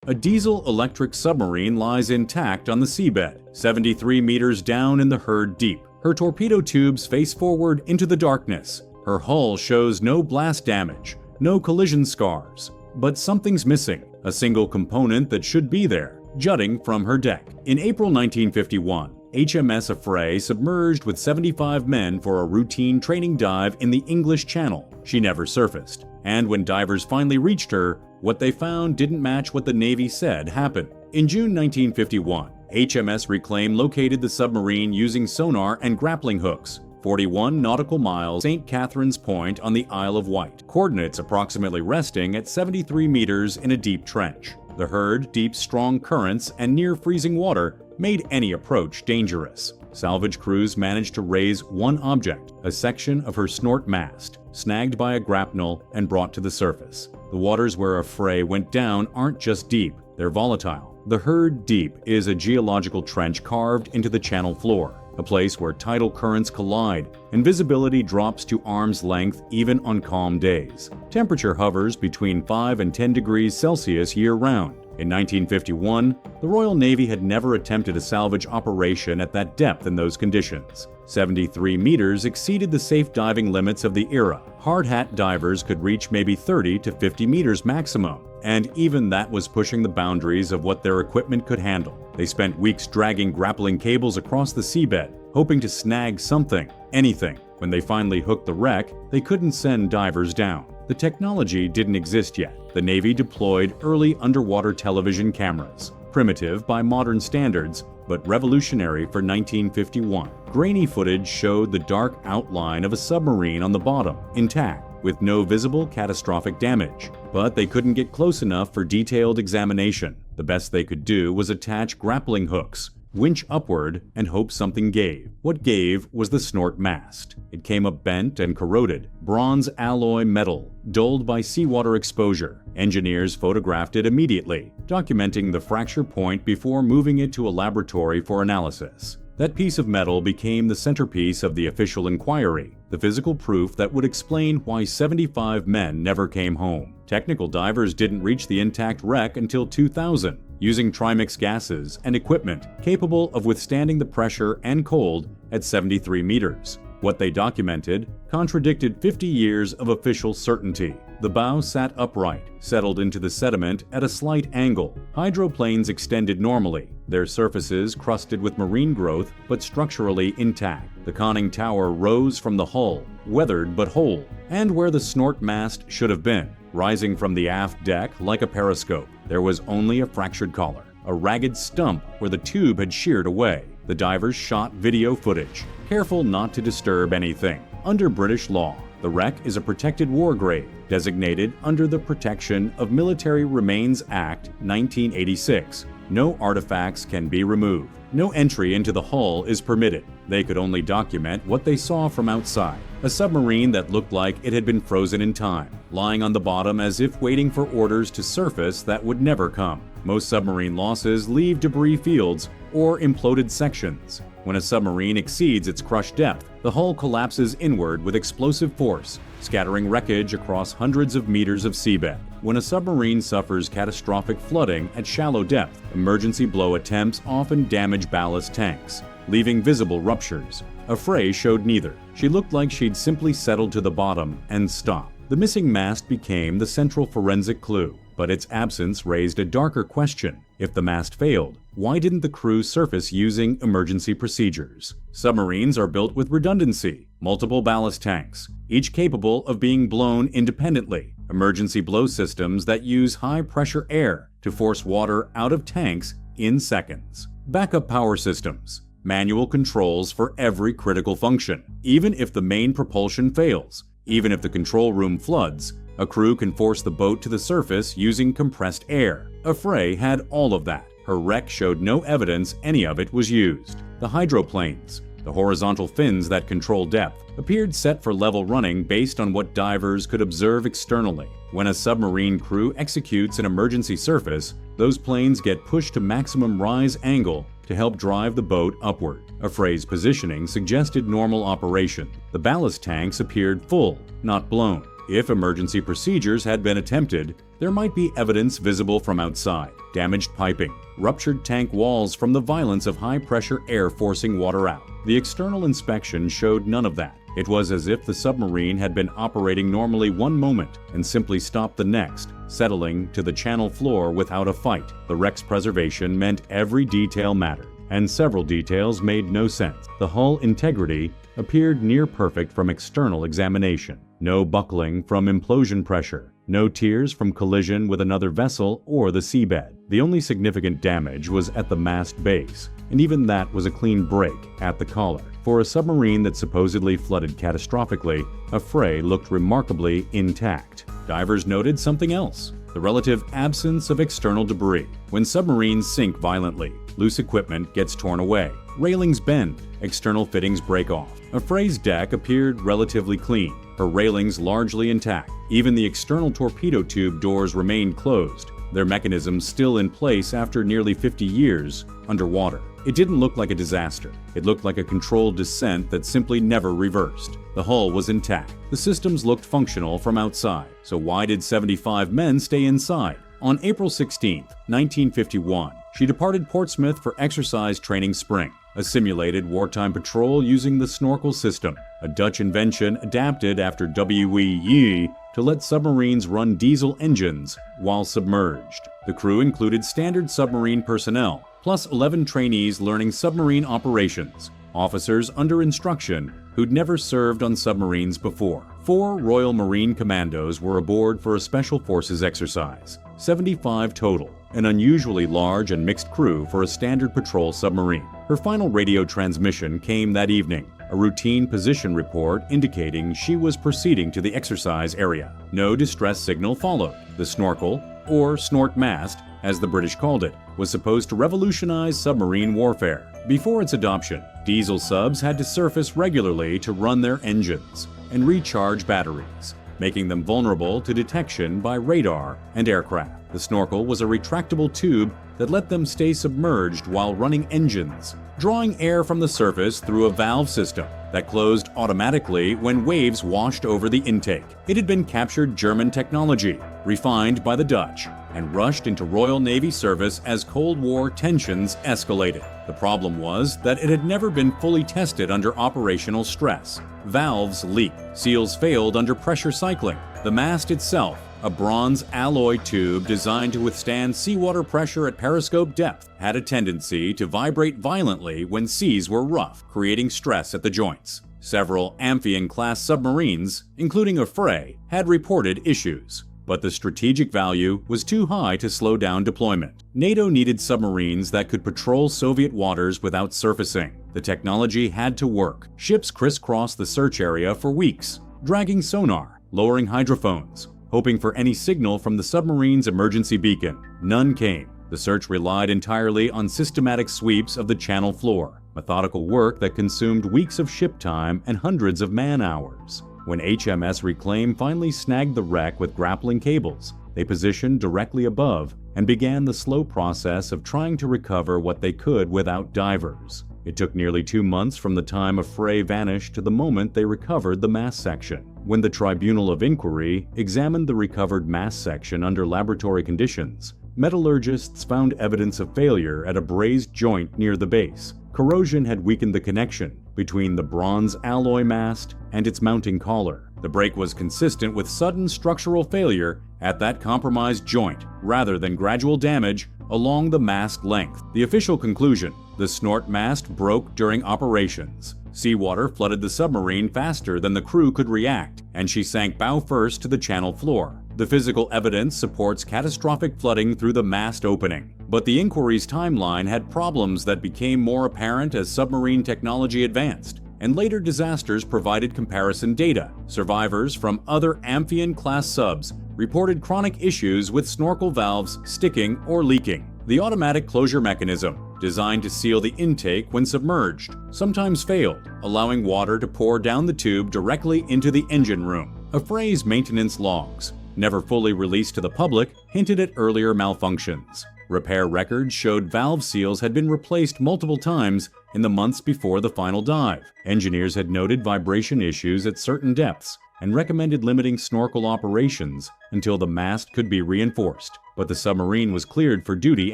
A diesel-electric submarine lies intact on the seabed, 73 meters down in the Herd Deep. Her torpedo tubes face forward into the darkness. Her hull shows no blast damage, no collision scars. But something's missing, a single component that should be there, jutting from her deck. In April 1951, HMS Affray submerged with 75 men for a routine training dive in the English Channel. She never surfaced, and when divers finally reached her, what they found didn't match what the Navy said happened. In June 1951, HMS Reclaim located the submarine using sonar and grappling hooks, 41 nautical miles St. Catherine's Point on the Isle of Wight, coordinates approximately resting at 73 meters in a deep trench. The Herd Deep's strong currents and near-freezing water made any approach dangerous. Salvage crews managed to raise one object, a section of her snort mast, snagged by a grapnel and brought to the surface. The waters where Affray went down aren't just deep, they're volatile. The Herd Deep is a geological trench carved into the channel floor, a place where tidal currents collide and visibility drops to arm's length even on calm days. Temperature hovers between 5 and 10 degrees Celsius year-round. In 1951, the Royal Navy had never attempted a salvage operation at that depth in those conditions. 73 meters exceeded the safe diving limits of the era. Hard hat divers could reach maybe 30 to 50 meters maximum, and even that was pushing the boundaries of what their equipment could handle. They spent weeks dragging grappling cables across the seabed, hoping to snag something, anything. When they finally hooked the wreck, they couldn't send divers down. The technology didn't exist yet. The Navy deployed early underwater television cameras, primitive by modern standards, but revolutionary for 1951. Grainy footage showed the dark outline of a submarine on the bottom, intact, with no visible catastrophic damage. But they couldn't get close enough for detailed examination. The best they could do was attach grappling hooks, winch upward, and hope something gave. What gave was the snort mast. It came up bent and corroded, bronze alloy metal, dulled by seawater exposure. Engineers photographed it immediately, documenting the fracture point before moving it to a laboratory for analysis. That piece of metal became the centerpiece of the official inquiry, the physical proof that would explain why 75 men never came home. Technical divers didn't reach the intact wreck until 2000, using trimix gases and equipment capable of withstanding the pressure and cold at 73 meters. What they documented contradicted 50 years of official certainty. The bow sat upright, settled into the sediment at a slight angle. Hydroplanes extended normally, their surfaces crusted with marine growth but structurally intact. The conning tower rose from the hull, weathered but whole, and where the snort mast should have been, rising from the aft deck like a periscope. There was only a fractured collar, a ragged stump where the tube had sheared away. The divers shot video footage, careful not to disturb anything. Under British law, the wreck is a protected war grave, designated under the Protection of Military Remains Act 1986. No artifacts can be removed. No entry into the hull is permitted. They could only document what they saw from outside. A submarine that looked like it had been frozen in time, lying on the bottom as if waiting for orders to surface that would never come. Most submarine losses leave debris fields or imploded sections. When a submarine exceeds its crush depth, the hull collapses inward with explosive force, scattering wreckage across hundreds of meters of seabed. When a submarine suffers catastrophic flooding at shallow depth, emergency blow attempts often damage ballast tanks, leaving visible ruptures. Affray showed neither. She looked like she'd simply settled to the bottom and stopped. The missing mast became the central forensic clue, but its absence raised a darker question. If the mast failed, why didn't the crew surface using emergency procedures? Submarines are built with redundancy, multiple ballast tanks, each capable of being blown independently, emergency blow systems that use high-pressure air to force water out of tanks in seconds, backup power systems, manual controls for every critical function. Even if the main propulsion fails, even if the control room floods, a crew can force the boat to the surface using compressed air. Affray had all of that. Her wreck showed no evidence any of it was used. The hydroplanes, the horizontal fins that control depth, appeared set for level running based on what divers could observe externally. When a submarine crew executes an emergency surface, those planes get pushed to maximum rise angle to help drive the boat upward. Affray's positioning suggested normal operation. The ballast tanks appeared full, not blown. If emergency procedures had been attempted, there might be evidence visible from outside: damaged piping, ruptured tank walls from the violence of high-pressure air forcing water out. The external inspection showed none of that. It was as if the submarine had been operating normally one moment and simply stopped the next, settling to the channel floor without a fight. The wreck's preservation meant every detail mattered, and several details made no sense. The hull integrity appeared near perfect from external examination. No buckling from implosion pressure. No tears from collision with another vessel or the seabed. The only significant damage was at the mast base, and even that was a clean break at the collar. For a submarine that supposedly flooded catastrophically, Affray looked remarkably intact. Divers noted something else: the relative absence of external debris. When submarines sink violently, loose equipment gets torn away, railings bend, external fittings break off. Affray's deck appeared relatively clean, her railings largely intact. Even the external torpedo tube doors remained closed, their mechanisms still in place after nearly 50 years underwater. It didn't look like a disaster. It looked like a controlled descent that simply never reversed. The hull was intact. The systems looked functional from outside. So why did 75 men stay inside? On April 16, 1951, she departed Portsmouth for exercise training spring, a simulated wartime patrol using the snorkel system, a Dutch invention adapted after WEE to let submarines run diesel engines while submerged. The crew included standard submarine personnel, plus 11 trainees learning submarine operations, officers under instruction who'd never served on submarines before. 4 Royal Marine Commandos were aboard for a Special Forces exercise, 75 total, an unusually large and mixed crew for a standard patrol submarine. Her final radio transmission came that evening, a routine position report indicating she was proceeding to the exercise area. No distress signal followed. The snorkel, or snort mast, as the British called it, was supposed to revolutionize submarine warfare. Before its adoption, diesel subs had to surface regularly to run their engines and recharge batteries, making them vulnerable to detection by radar and aircraft. The snorkel was a retractable tube that let them stay submerged while running engines, drawing air from the surface through a valve system that closed automatically when waves washed over the intake. It had been captured German technology, refined by the Dutch, and rushed into Royal Navy service as Cold War tensions escalated. The problem was that it had never been fully tested under operational stress. Valves leaked, seals failed under pressure cycling. The mast itself, a bronze alloy tube designed to withstand seawater pressure at periscope depth, had a tendency to vibrate violently when seas were rough, creating stress at the joints. Several Amphion-class submarines, including Affray, had reported issues, but the strategic value was too high to slow down deployment. NATO needed submarines that could patrol Soviet waters without surfacing. The technology had to work. Ships crisscrossed the search area for weeks, dragging sonar, lowering hydrophones, hoping for any signal from the submarine's emergency beacon. None came. The search relied entirely on systematic sweeps of the channel floor, methodical work that consumed weeks of ship time and hundreds of man-hours. When HMS Reclaim finally snagged the wreck with grappling cables, they positioned directly above and began the slow process of trying to recover what they could without divers. It took nearly 2 months from the time Affray vanished to the moment they recovered the mast section. When the Tribunal of Inquiry examined the recovered mast section under laboratory conditions, metallurgists found evidence of failure at a brazed joint near the base. Corrosion had weakened the connection between the bronze alloy mast and its mounting collar. The break was consistent with sudden structural failure at that compromised joint, rather than gradual damage along the mast length. The official conclusion: the snort mast broke during operations. Seawater flooded the submarine faster than the crew could react, and she sank bow first to the channel floor. The physical evidence supports catastrophic flooding through the mast opening. But the inquiry's timeline had problems that became more apparent as submarine technology advanced, and later disasters provided comparison data. Survivors from other Amphion-class subs reported chronic issues with snorkel valves sticking or leaking. The automatic closure mechanism, designed to seal the intake when submerged, sometimes failed, allowing water to pour down the tube directly into the engine room. Affray's maintenance logs, never fully released to the public, hinted at earlier malfunctions. Repair records showed valve seals had been replaced multiple times in the months before the final dive. Engineers had noted vibration issues at certain depths, and recommended limiting snorkel operations until the mast could be reinforced. But the submarine was cleared for duty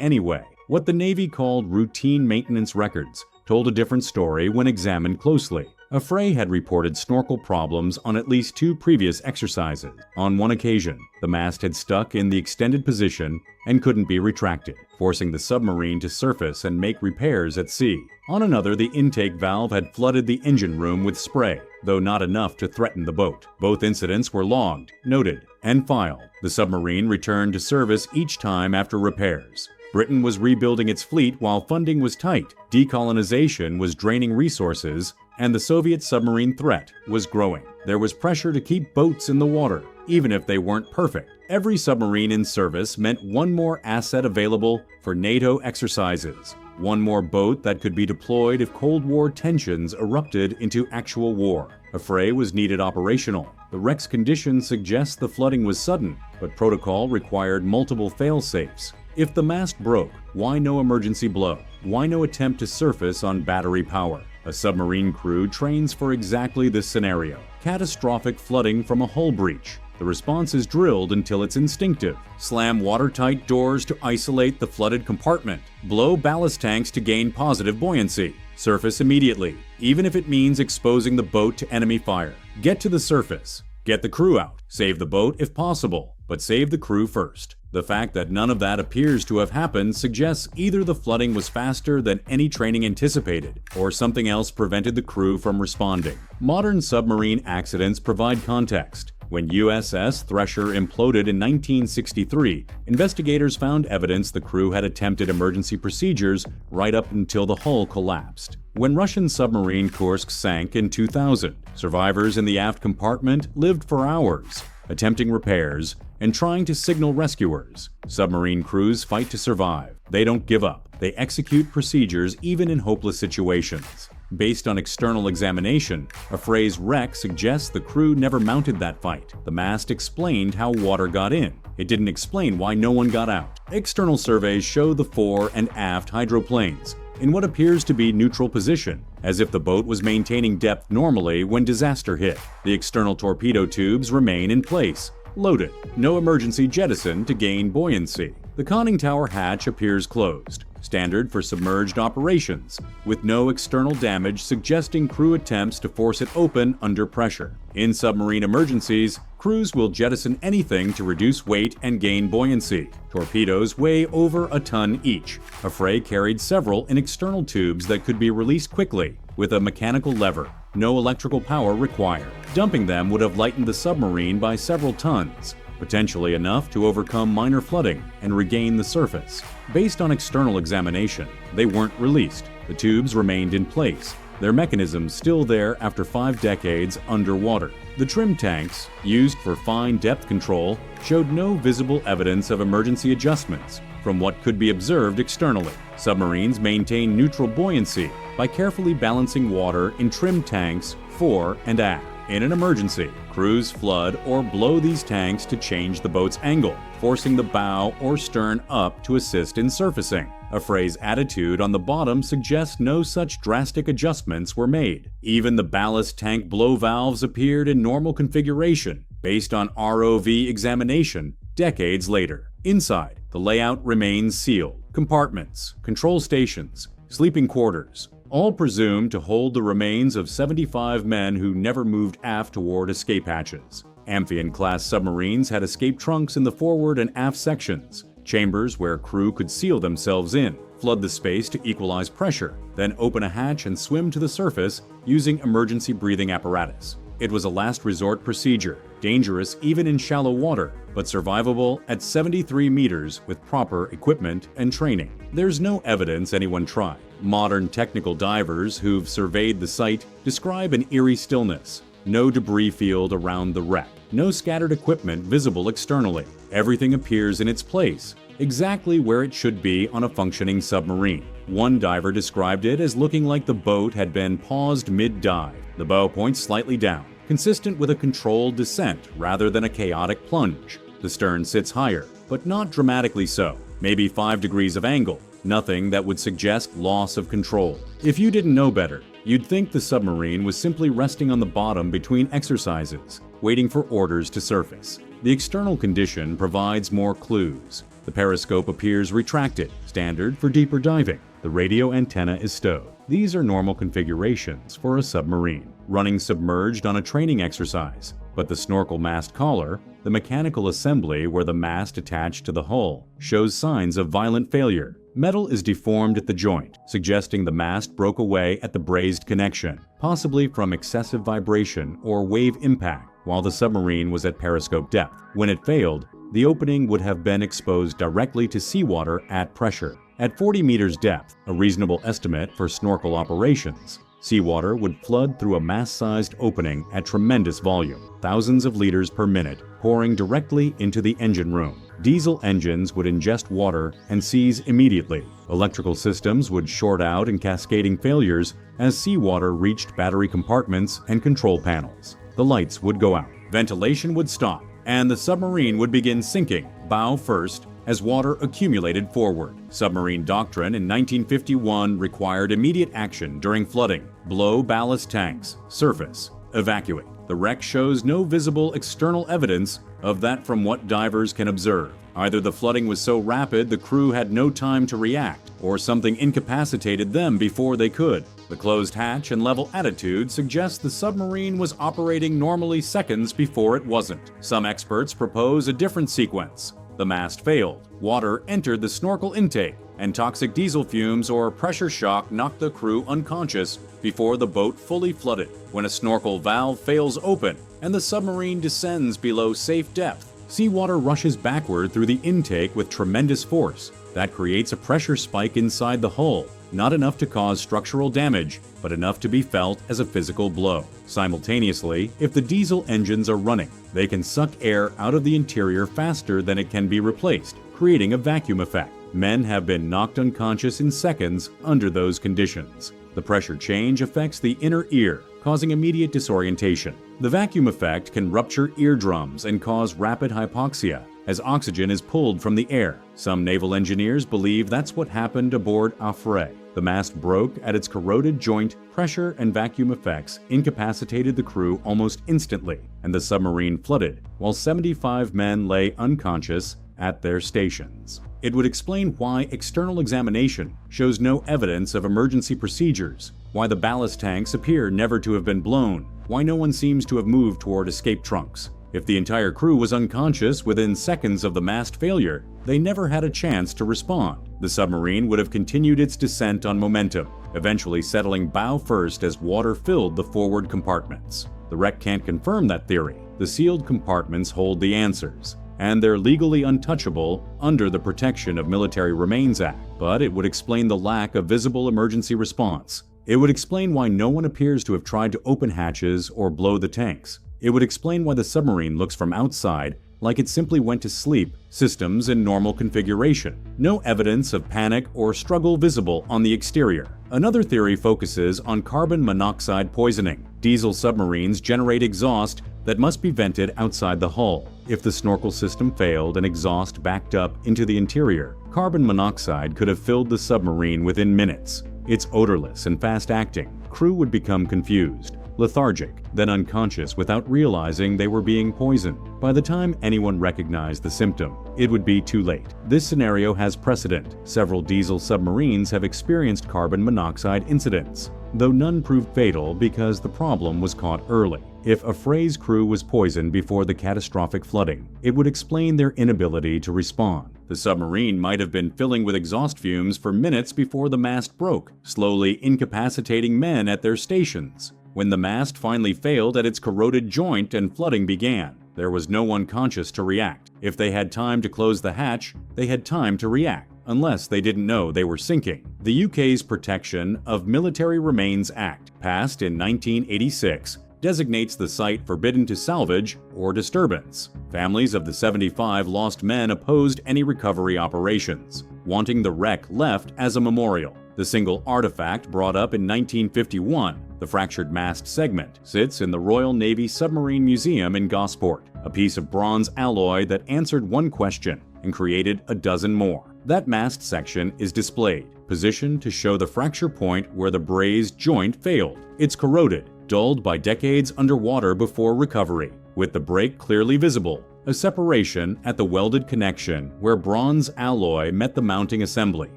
anyway. What the Navy called routine maintenance records told a different story when examined closely. Affray had reported snorkel problems on at least 2 previous exercises. On one occasion, the mast had stuck in the extended position and couldn't be retracted, forcing the submarine to surface and make repairs at sea. On another, the intake valve had flooded the engine room with spray, though not enough to threaten the boat. Both incidents were logged, noted, and filed. The submarine returned to service each time after repairs. Britain was rebuilding its fleet while funding was tight, decolonization was draining resources, and the Soviet submarine threat was growing. There was pressure to keep boats in the water, even if they weren't perfect. Every submarine in service meant one more asset available for NATO exercises, one more boat that could be deployed if Cold War tensions erupted into actual war. Affray was needed operational. The wreck's condition suggests the flooding was sudden, but protocol required multiple fail-safes. If the mast broke, why no emergency blow? Why no attempt to surface on battery power? A submarine crew trains for exactly this scenario. Catastrophic flooding from a hull breach. The response is drilled until it's instinctive. Slam watertight doors to isolate the flooded compartment. Blow ballast tanks to gain positive buoyancy. Surface immediately, even if it means exposing the boat to enemy fire. Get to the surface. Get the crew out. Save the boat if possible, but save the crew first. The fact that none of that appears to have happened suggests either the flooding was faster than any training anticipated, or something else prevented the crew from responding. Modern submarine accidents provide context. When USS Thresher imploded in 1963, investigators found evidence the crew had attempted emergency procedures right up until the hull collapsed. When Russian submarine Kursk sank in 2000, survivors in the aft compartment lived for hours, attempting repairs and trying to signal rescuers. Submarine crews fight to survive. They don't give up. They execute procedures even in hopeless situations. Based on external examination, Affray's wreck suggests the crew never mounted that fight. The mast explained how water got in. It didn't explain why no one got out. External surveys show the fore and aft hydroplanes in what appears to be neutral position, as if the boat was maintaining depth normally when disaster hit. The external torpedo tubes remain in place, loaded. No emergency jettison to gain buoyancy. The conning tower hatch appears closed, standard for submerged operations, with no external damage suggesting crew attempts to force it open under pressure. In submarine emergencies, crews will jettison anything to reduce weight and gain buoyancy. Torpedoes weigh over a ton each. Affray carried several in external tubes that could be released quickly with a mechanical lever. No electrical power required. Dumping them would have lightened the submarine by several tons, potentially enough to overcome minor flooding and regain the surface. Based on external examination, they weren't released. The tubes remained in place, their mechanisms still there after 5 decades underwater. The trim tanks, used for fine depth control, showed no visible evidence of emergency adjustments from what could be observed externally. Submarines maintain neutral buoyancy by carefully balancing water in trim tanks fore and aft. In an emergency, crews flood or blow these tanks to change the boat's angle, forcing the bow or stern up to assist in surfacing. Affray's attitude on the bottom suggests no such drastic adjustments were made. Even the ballast tank blow valves appeared in normal configuration based on ROV examination decades later. Inside, the layout remains sealed. Compartments, control stations, sleeping quarters, all presumed to hold the remains of 75 men who never moved aft toward escape hatches. Amphion-class submarines had escape trunks in the forward and aft sections, chambers where crew could seal themselves in, flood the space to equalize pressure, then open a hatch and swim to the surface using emergency breathing apparatus. It was a last resort procedure, dangerous even in shallow water, but survivable at 73 meters with proper equipment and training. There's no evidence anyone tried. Modern technical divers who've surveyed the site describe an eerie stillness. No debris field around the wreck. No scattered equipment visible externally. Everything appears in its place, exactly where it should be on a functioning submarine. One diver described it as looking like the boat had been paused mid-dive, the bow points slightly down, consistent with a controlled descent rather than a chaotic plunge. The stern sits higher, but not dramatically so, maybe 5 degrees of angle, nothing that would suggest loss of control. If you didn't know better, you'd think the submarine was simply resting on the bottom between exercises, waiting for orders to surface. The external condition provides more clues. The periscope appears retracted, standard for deeper diving. The radio antenna is stowed. These are normal configurations for a submarine, running submerged on a training exercise. But the snorkel mast collar, the mechanical assembly where the mast attached to the hull, shows signs of violent failure. Metal is deformed at the joint, suggesting the mast broke away at the brazed connection, possibly from excessive vibration or wave impact while the submarine was at periscope depth. When it failed, the opening would have been exposed directly to seawater at pressure. At 40 meters depth, a reasonable estimate for snorkel operations, seawater would flood through a mast-sized opening at tremendous volume, thousands of liters per minute, pouring directly into the engine room. Diesel engines would ingest water and seize immediately. Electrical systems would short out in cascading failures as seawater reached battery compartments and control panels. The lights would go out, ventilation would stop, and the submarine would begin sinking, bow first, as water accumulated forward. Submarine doctrine in 1951 required immediate action during flooding. Blow ballast tanks, surface, evacuate. The wreck shows no visible external evidence of that from what divers can observe. Either the flooding was so rapid the crew had no time to react, or something incapacitated them before they could. The closed hatch and level attitude suggest the submarine was operating normally seconds before it wasn't. Some experts propose a different sequence. The mast failed, water entered the snorkel intake, and toxic diesel fumes or pressure shock knocked the crew unconscious before the boat fully flooded. When a snorkel valve fails open and the submarine descends below safe depth, seawater rushes backward through the intake with tremendous force. That creates a pressure spike inside the hull, not enough to cause structural damage, but enough to be felt as a physical blow. Simultaneously, if the diesel engines are running, they can suck air out of the interior faster than it can be replaced, creating a vacuum effect. Men have been knocked unconscious in seconds under those conditions. The pressure change affects the inner ear, causing immediate disorientation. The vacuum effect can rupture eardrums and cause rapid hypoxia, as oxygen is pulled from the air. Some naval engineers believe that's what happened aboard Affray. The mast broke at its corroded joint, pressure and vacuum effects incapacitated the crew almost instantly, and the submarine flooded, while 75 men lay unconscious at their stations. It would explain why external examination shows no evidence of emergency procedures, why the ballast tanks appear never to have been blown, why no one seems to have moved toward escape trunks. If the entire crew was unconscious within seconds of the mast failure, they never had a chance to respond. The submarine would have continued its descent on momentum, eventually settling bow first as water filled the forward compartments. The wreck can't confirm that theory. The sealed compartments hold the answers, and they're legally untouchable under the Protection of Military Remains Act, but it would explain the lack of visible emergency response. It would explain why no one appears to have tried to open hatches or blow the tanks. It would explain why the submarine looks from outside like it simply went to sleep, systems in normal configuration. No evidence of panic or struggle visible on the exterior. Another theory focuses on carbon monoxide poisoning. Diesel submarines generate exhaust that must be vented outside the hull. If the snorkel system failed and exhaust backed up into the interior, carbon monoxide could have filled the submarine within minutes. It's odorless and fast-acting. Crew would become confused, lethargic, then unconscious without realizing they were being poisoned. By the time anyone recognized the symptom, it would be too late. This scenario has precedent. Several diesel submarines have experienced carbon monoxide incidents, though none proved fatal because the problem was caught early. If Affray's crew was poisoned before the catastrophic flooding, it would explain their inability to respond. The submarine might have been filling with exhaust fumes for minutes before the mast broke, slowly incapacitating men at their stations. When the mast finally failed at its corroded joint and flooding began, there was no one conscious to react. If they had time to close the hatch, they had time to react, unless they didn't know they were sinking. The UK's Protection of Military Remains Act, passed in 1986, designates the site forbidden to salvage or disturbance. Families of the 75 lost men opposed any recovery operations, wanting the wreck left as a memorial. The single artifact brought up in 1951, the fractured mast segment, sits in the Royal Navy Submarine Museum in Gosport, a piece of bronze alloy that answered one question and created a dozen more. That mast section is displayed, positioned to show the fracture point where the brazed joint failed. It's corroded, dulled by decades underwater before recovery. with the break clearly visible, a separation at the welded connection where bronze alloy met the mounting assembly.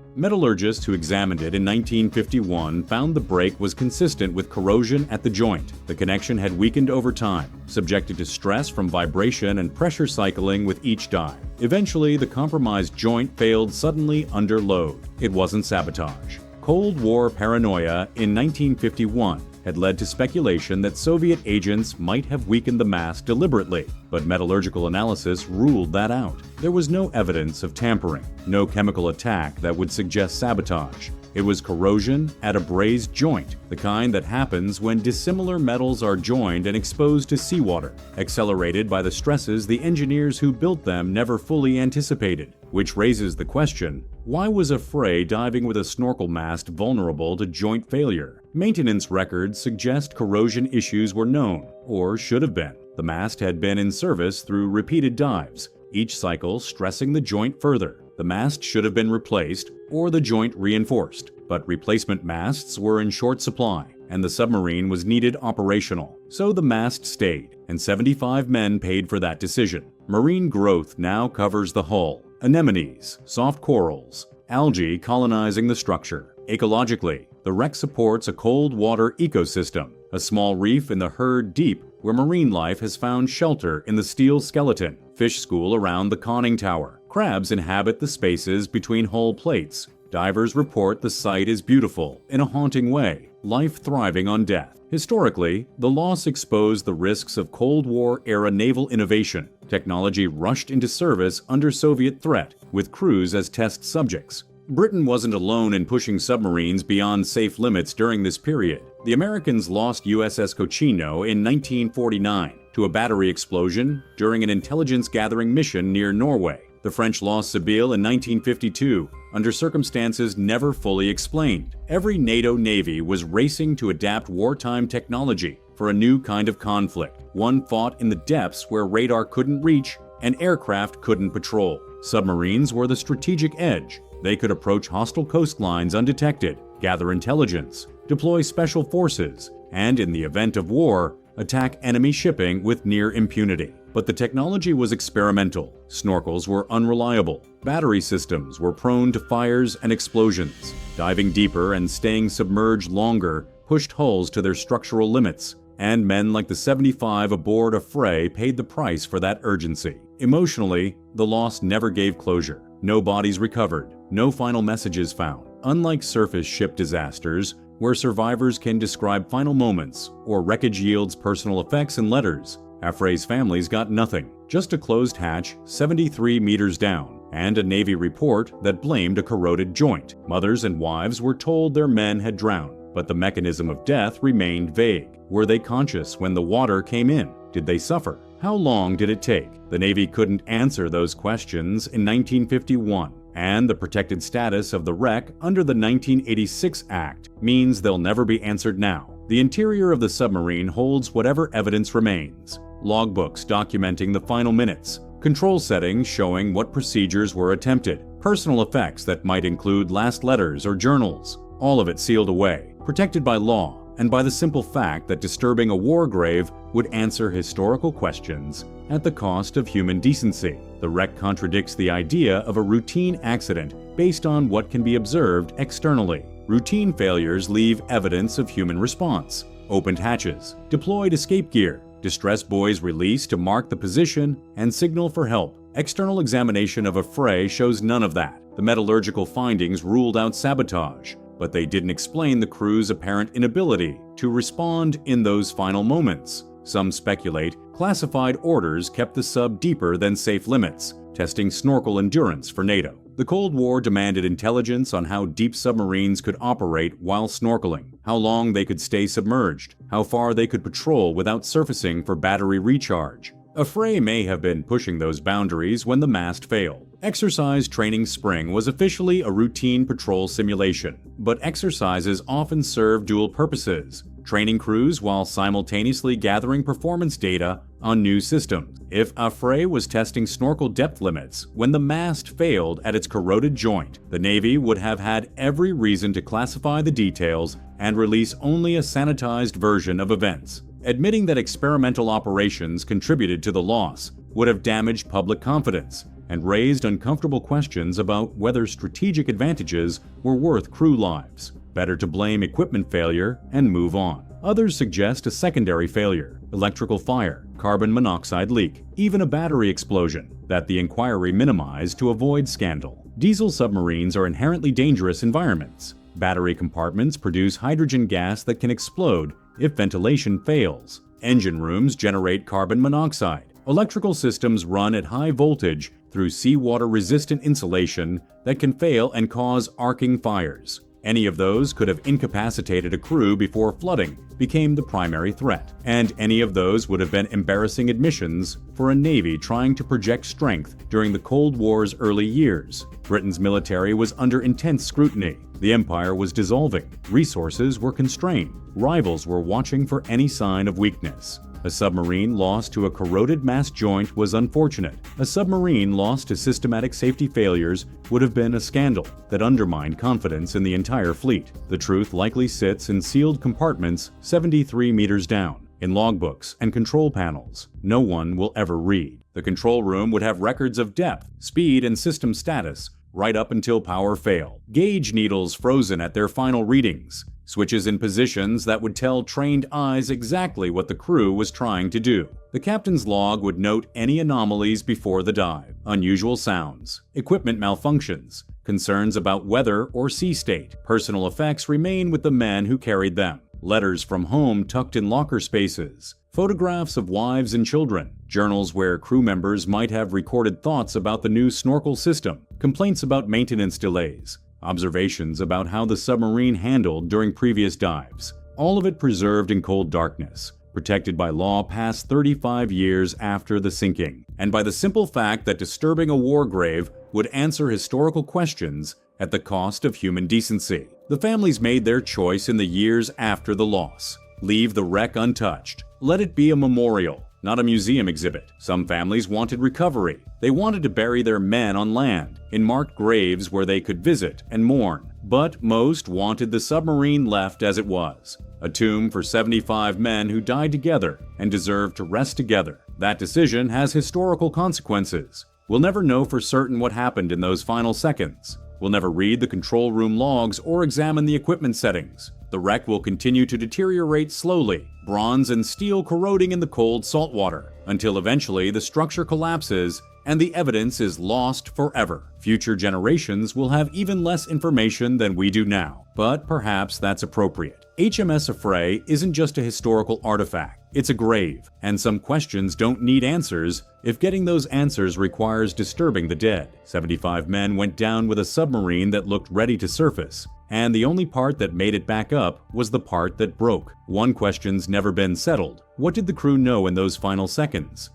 Metallurgists who examined it in 1951 found the break was consistent with corrosion at the joint. The connection had weakened over time, subjected to stress from vibration and pressure cycling with each dive. Eventually, the compromised joint failed suddenly under load. It wasn't sabotage. Cold War paranoia in 1951 had led to speculation that Soviet agents might have weakened the mast deliberately, but metallurgical analysis ruled that out. There was no evidence of tampering, no chemical attack that would suggest sabotage. It was corrosion at a brazed joint, the kind that happens when dissimilar metals are joined and exposed to seawater, accelerated by the stresses the engineers who built them never fully anticipated. Which raises the question, why was Affray diving with a snorkel mast vulnerable to joint failure? Maintenance records suggest corrosion issues were known, or should have been. The mast had been in service through repeated dives, each cycle stressing the joint further. The mast should have been replaced or the joint reinforced, but replacement masts were in short supply, and the submarine was needed operational. So the mast stayed, and 75 men paid for that decision. Marine growth now covers the hull. Anemones, soft corals, algae colonizing the structure. Ecologically, the wreck supports a cold water ecosystem, a small reef in the herd deep where marine life has found shelter in the steel skeleton, fish school around the conning tower. Crabs inhabit the spaces between hull plates. Divers report the site is beautiful in a haunting way, life thriving on death. Historically, the loss exposed the risks of Cold War-era naval innovation. Technology rushed into service under Soviet threat, with crews as test subjects. Britain wasn't alone in pushing submarines beyond safe limits during this period. The Americans lost USS Cochino in 1949 to a battery explosion during an intelligence-gathering mission near Norway. The French lost Sibylle in 1952, under circumstances never fully explained. Every NATO navy was racing to adapt wartime technology for a new kind of conflict, one fought in the depths where radar couldn't reach and aircraft couldn't patrol. Submarines were the strategic edge. They could approach hostile coastlines undetected, gather intelligence, deploy special forces, and in the event of war, attack enemy shipping with near impunity. But the technology was experimental. Snorkels were unreliable. Battery systems were prone to fires and explosions. Diving deeper and staying submerged longer pushed hulls to their structural limits, and men like the 75 aboard Affray paid the price for that urgency. Emotionally, the loss never gave closure. No bodies recovered, no final messages found. Unlike surface ship disasters, where survivors can describe final moments or wreckage yields personal effects in letters, Affray's families got nothing, just a closed hatch 73 meters down, and a Navy report that blamed a corroded joint. Mothers and wives were told their men had drowned, but the mechanism of death remained vague. Were they conscious when the water came in? Did they suffer? How long did it take? The Navy couldn't answer those questions in 1951, and the protected status of the wreck under the 1986 Act means they'll never be answered now. The interior of the submarine holds whatever evidence remains. Logbooks documenting the final minutes, control settings showing what procedures were attempted, personal effects that might include last letters or journals, all of it sealed away, protected by law, and by the simple fact that disturbing a war grave would answer historical questions at the cost of human decency. The wreck contradicts the idea of a routine accident based on what can be observed externally. Routine failures leave evidence of human response. Opened hatches, deployed escape gear, distress buoys released to mark the position and signal for help. External examination of Affray shows none of that. The metallurgical findings ruled out sabotage, but they didn't explain the crew's apparent inability to respond in those final moments. Some speculate classified orders kept the sub deeper than safe limits, testing snorkel endurance for NATO. The Cold War demanded intelligence on how deep submarines could operate while snorkeling, how long they could stay submerged, how far they could patrol without surfacing for battery recharge. Affray may have been pushing those boundaries when the mast failed. Exercise Training Spring was officially a routine patrol simulation, but exercises often serve dual purposes, training crews while simultaneously gathering performance data on new systems. If Affray was testing snorkel depth limits when the mast failed at its corroded joint, the Navy would have had every reason to classify the details and release only a sanitized version of events. Admitting that experimental operations contributed to the loss would have damaged public confidence and raised uncomfortable questions about whether strategic advantages were worth crew lives. Better to blame equipment failure and move on. Others suggest a secondary failure, electrical fire, carbon monoxide leak, even a battery explosion, that the inquiry minimized to avoid scandal. Diesel submarines are inherently dangerous environments. Battery compartments produce hydrogen gas that can explode if ventilation fails. Engine rooms generate carbon monoxide. Electrical systems run at high voltage through seawater-resistant insulation that can fail and cause arcing fires. Any of those could have incapacitated a crew before flooding became the primary threat, and any of those would have been embarrassing admissions for a Navy trying to project strength during the Cold War's early years. Britain's military was under intense scrutiny. The empire was dissolving. Resources were constrained. Rivals were watching for any sign of weakness. A submarine lost to a corroded mast joint was unfortunate. A submarine lost to systematic safety failures would have been a scandal that undermined confidence in the entire fleet. The truth likely sits in sealed compartments 73 meters down, in logbooks and control panels no one will ever read. The control room would have records of depth, speed, and system status right up until power failed. Gauge needles frozen at their final readings. Switches in positions that would tell trained eyes exactly what the crew was trying to do. The captain's log would note any anomalies before the dive, unusual sounds, equipment malfunctions, concerns about weather or sea state. Personal effects remain with the men who carried them. Letters from home tucked in locker spaces, photographs of wives and children, journals where crew members might have recorded thoughts about the new snorkel system, complaints about maintenance delays, observations about how the submarine handled during previous dives. All of it preserved in cold darkness, protected by law past 35 years after the sinking, and by the simple fact that disturbing a war grave would answer historical questions at the cost of human decency. The families made their choice in the years after the loss. Leave the wreck untouched. Let it be a memorial, not a museum exhibit. Some families wanted recovery. They wanted to bury their men on land, in marked graves where they could visit and mourn. But most wanted the submarine left as it was, a tomb for 75 men who died together and deserved to rest together. That decision has historical consequences. We'll never know for certain what happened in those final seconds. We'll never read the control room logs or examine the equipment settings. The wreck will continue to deteriorate slowly, bronze and steel corroding in the cold salt water, until eventually the structure collapses and the evidence is lost forever. Future generations will have even less information than we do now, but perhaps that's appropriate. HMS Affray isn't just a historical artifact, it's a grave, and some questions don't need answers if getting those answers requires disturbing the dead. 75 men went down with a submarine that looked ready to surface, and the only part that made it back up was the part that broke. One question's never been settled. What did the crew know in those final seconds?